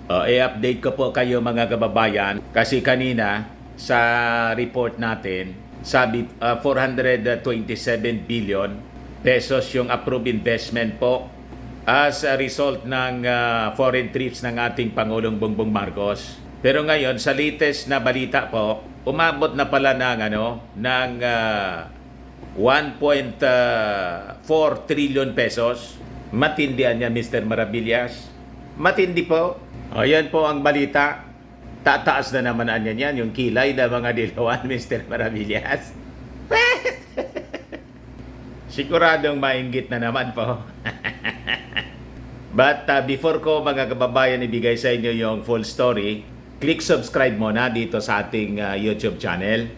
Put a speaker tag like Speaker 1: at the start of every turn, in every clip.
Speaker 1: I-update ko po kayo mga kababayan kasi kanina sa report natin sabi 427 billion pesos yung approved investment po as a result ng foreign trips ng ating Pangulong Bongbong Marcos. Pero ngayon sa latest na balita po, umabot na pala ng 1.4 trillion pesos. Matindihan niya Mr. Maravillas. Matindi po. Yan po ang balita. Tataas na naman yan, yung kilay na mga dilawan, Mr. Maravillas. Siguradong mainggit na naman po. But before ko mga kababayan ibigay sa inyo yung full story, click subscribe muna dito sa ating YouTube channel.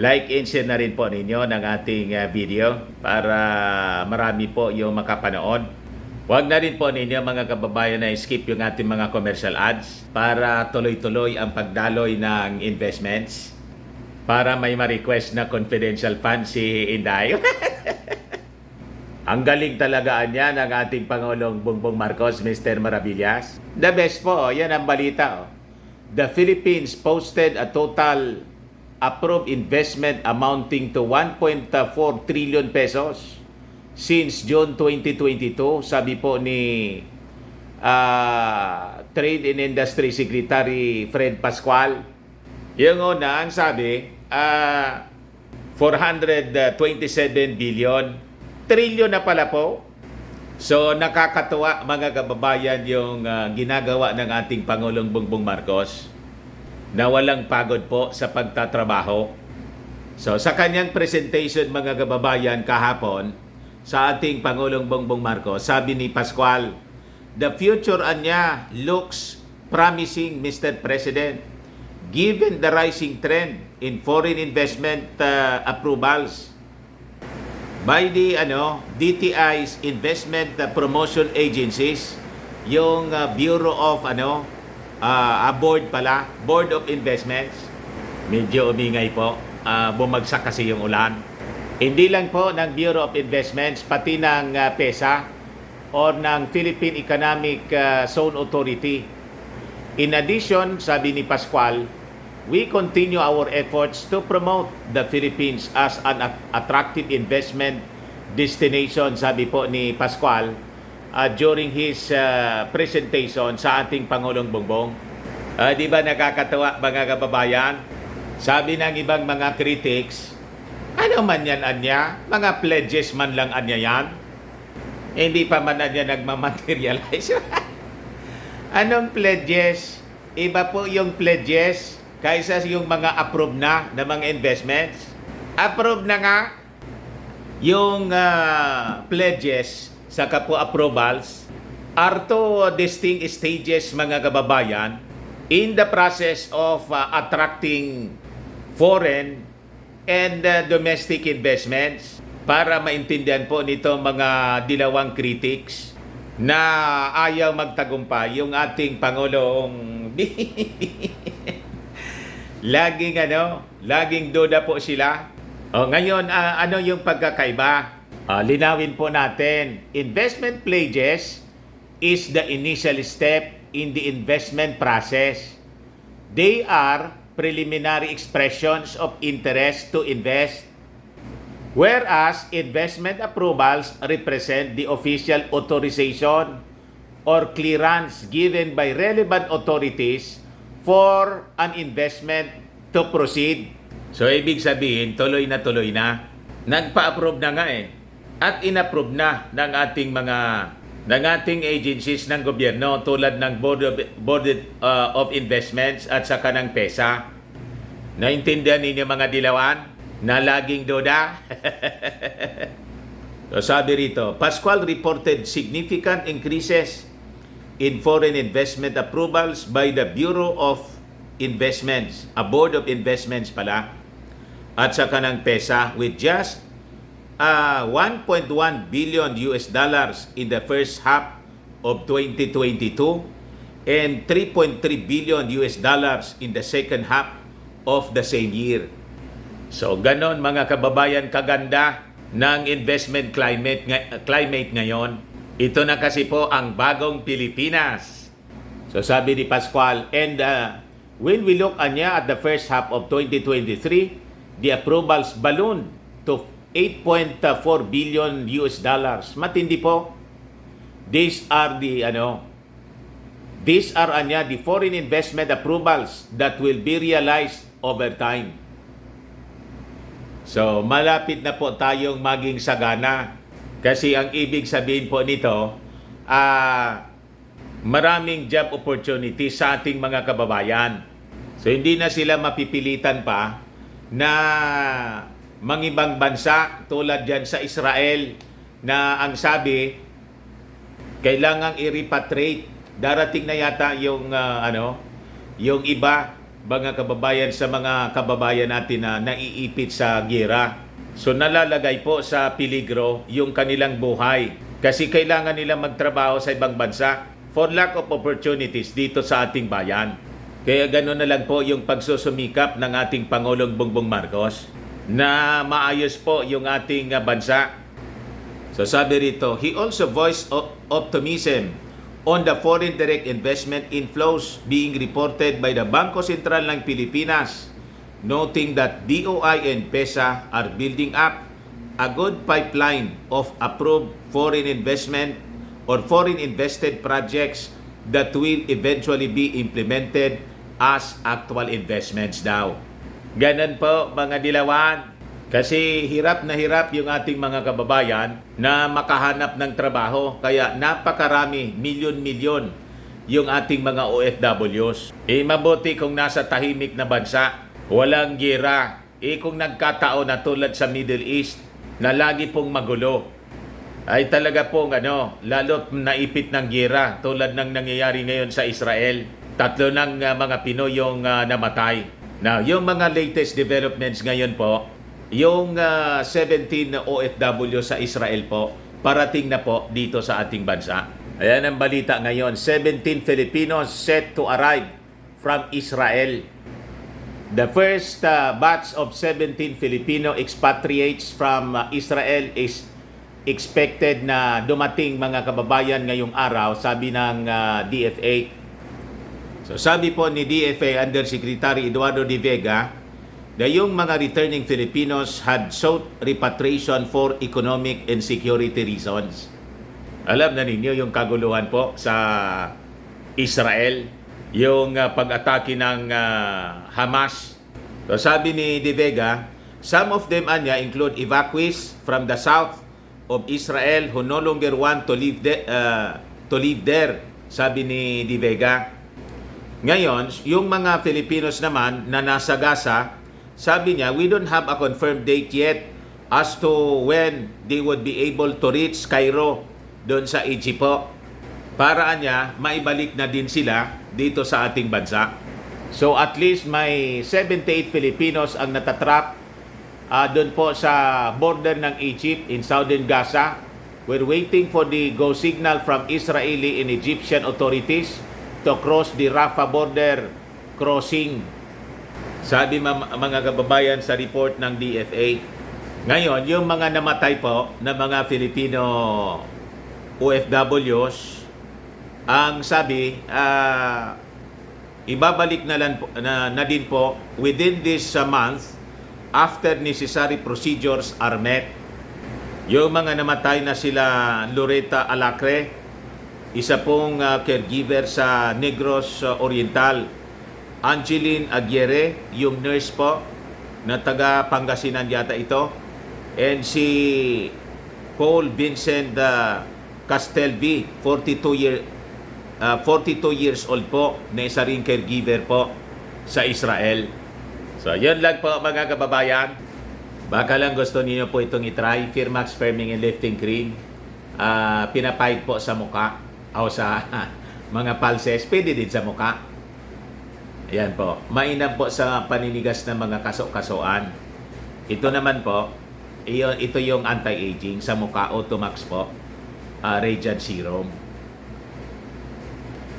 Speaker 1: Like and share na rin po ninyo ng ating video para marami po yung makapanood. Huwag na rin po ninyo mga kababayan na skip yung ating mga commercial ads para tuloy-tuloy ang pagdaloy ng investments para may ma-request na confidential fund si Inday. Ang galing talaga niya ng ating Pangulong Bongbong Marcos, Mr. Maravillas. The best po, yan ang balita. The Philippines posted a total approved investment amounting to 1.4 trillion pesos since June 2022, sabi po ni Trade and Industry Secretary Fred Pascual. Yung una, ang sabi, 427 billion. Trillion na pala po. So nakakatuwa mga kababayan yung ginagawa ng ating Pangulong Bongbong Marcos na walang pagod po sa pagtatrabaho. So sa kanyang presentation mga kababayan kahapon, sa ating Pangulong Bongbong Marcos, sabi ni Pascual, the future anya looks promising, Mr. President, given the rising trend in foreign investment approvals by the DTI's investment promotion agencies, yung Bureau of Board of Investments. Medyo umingay po, bumagsak kasi yung ulan. Hindi lang po ng Bureau of Investments, pati ng PESA or ng Philippine Economic Zone Authority. In addition, sabi ni Pascual, we continue our efforts to promote the Philippines as an attractive investment destination, sabi po ni Pascual during his presentation sa ating Pangulong Bongbong. Di ba nakakatawa mga kababayan? Sabi ng ibang mga critics, ano man yan anya? Mga pledges man lang anya yan? Hindi pa man anya nagmamaterialize. Anong pledges? Iba po yung pledges kaysa yung mga approved na mga investments. Approved na nga yung pledges sa po approvals are two distinct stages mga kababayan in the process of attracting foreign and domestic investments para maintindihan po nito mga dilawang critics na ayaw magtagumpay yung ating Pangulong. Laging duda po sila. Ngayon, ano yung pagkakaiba? Linawin po natin. Investment pledges is the initial step in the investment process. They are preliminary expressions of interest to invest, whereas investment approvals represent the official authorization or clearance given by relevant authorities for an investment to proceed. So ibig sabihin, tuloy na. Nagpa-approve na nga at inapprove na ng ating agencies ng gobyerno tulad ng Board of Investments at saka ng PESA. Naintindihan ninyo mga dilawan na laging duda? So sabi rito, Pascual reported significant increases in foreign investment approvals by the Bureau of Investments, a Board of Investments pala, at saka ng PESA with just 1.1 billion US dollars in the first half of 2022 and 3.3 billion US dollars in the second half of the same year. So ganon mga kababayan kaganda ng investment climate ngayon. Ito na kasi po ang bagong Pilipinas. So sabi ni Pascual, and when we look at the first half of 2023, the approvals ballooned to 8.4 billion US dollars. Matindi po. These are the the foreign investment approvals that will be realized over time. So malapit na po tayong maging sagana. Kasi ang ibig sabihin po nito, maraming job opportunities sa ating mga kababayan. So hindi na sila mapipilitan pa na mangibang bansa tulad dyan sa Israel na ang sabi kailangang i-repatriate. Darating na yata yung yung iba mga kababayan sa mga kababayan natin na naiipit sa giyera. So nalalagay po sa peligro yung kanilang buhay kasi kailangan nila magtrabaho sa ibang bansa for lack of opportunities dito sa ating bayan. Kaya gano'n na lang po yung pagsusumikap ng ating Pangulong Bongbong Marcos na maayos po yung ating bansa. So sabi rito, he also voiced optimism on the foreign direct investment inflows being reported by the Bangko Sentral ng Pilipinas, noting that BOI and PESA are building up a good pipeline of approved foreign investment or foreign invested projects that will eventually be implemented as actual investments daw. Ganun po mga dilawan. Kasi hirap na hirap yung ating mga kababayan na makahanap ng trabaho. Kaya napakarami, milyon-milyon yung ating mga OFWs. Mabuti kung nasa tahimik na bansa, walang giyera. Kung nagkataon na tulad sa Middle East na lagi pong magulo, ay talaga pong lalo't naipit ng giyera tulad ng nangyayari ngayon sa Israel. 3 ng mga Pinoy yung namatay. Now, yung mga latest developments ngayon po, yung 17 OFW sa Israel po, parating na po dito sa ating bansa. Ayan ang balita ngayon, 17 Filipinos set to arrive from Israel. The first batch of 17 Filipino expatriates from Israel is expected na dumating mga kababayan ngayong araw, sabi ng DFA. So sabi po ni DFA Undersecretary Eduardo De Vega, na yung mga returning Filipinos had sought repatriation for economic and security reasons. Alam na ninyo yung kaguluhan po sa Israel, yung pag-atake ng Hamas. So sabi ni De Vega, some of them include evacuees from the south of Israel who no longer want to live there, sabi ni De Vega. Ngayon, yung mga Filipinos naman na nasa Gaza, sabi niya, we don't have a confirmed date yet as to when they would be able to reach Cairo doon sa Egypt po. Para niya, maibalik na din sila dito sa ating bansa. So at least may 78 Filipinos ang natatrap doon po sa border ng Egypt in southern Gaza. We're waiting for the go signal from Israeli and Egyptian authorities to cross the Rafah border crossing. Sabi mga kababayan sa report ng DFA. Ngayon, yung mga namatay po na mga Filipino OFWs, ang sabi, ibabalik na din po within this month after necessary procedures are met. Yung mga namatay na sila Loretta Alacre, isa pong caregiver sa Negros Oriental. Angeline Aguirre, yung nurse po na taga Pangasinan yata ito. And si Paul Vincent Castelvi, 42 years old po, na isa ring caregiver po sa Israel. So, yun lang po mga kababayan. Baka lang gusto niyo po itong itry. Firmax Firming and Lifting Cream. Pinapahid po sa muka o sa mga pulses. Pwede din sa muka. Ayan po. Mainam po sa paninigas ng mga kaso-kasoan. Ito naman po, ito yung anti-aging sa mukha, Automax po. Radiant Serum.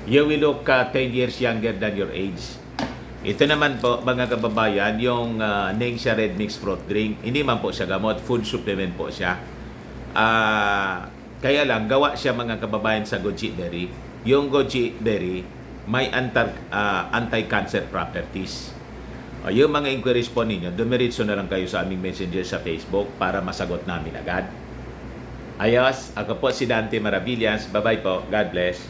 Speaker 1: You will look 10 years younger than your age. Ito naman po, mga kababayan, yung Ningxia Red Mix Fruit Drink. Hindi man po siya gamot, food supplement po siya. Kaya lang, gawa siya mga kababayan sa goji berry. Yung goji berry, may anti-cancer properties. Yung mga inquiries po ninyo, dumiritso na lang kayo sa aming messenger sa Facebook para masagot namin agad. Ayos, ako po si Dante Maravillas. Bye-bye po. God bless.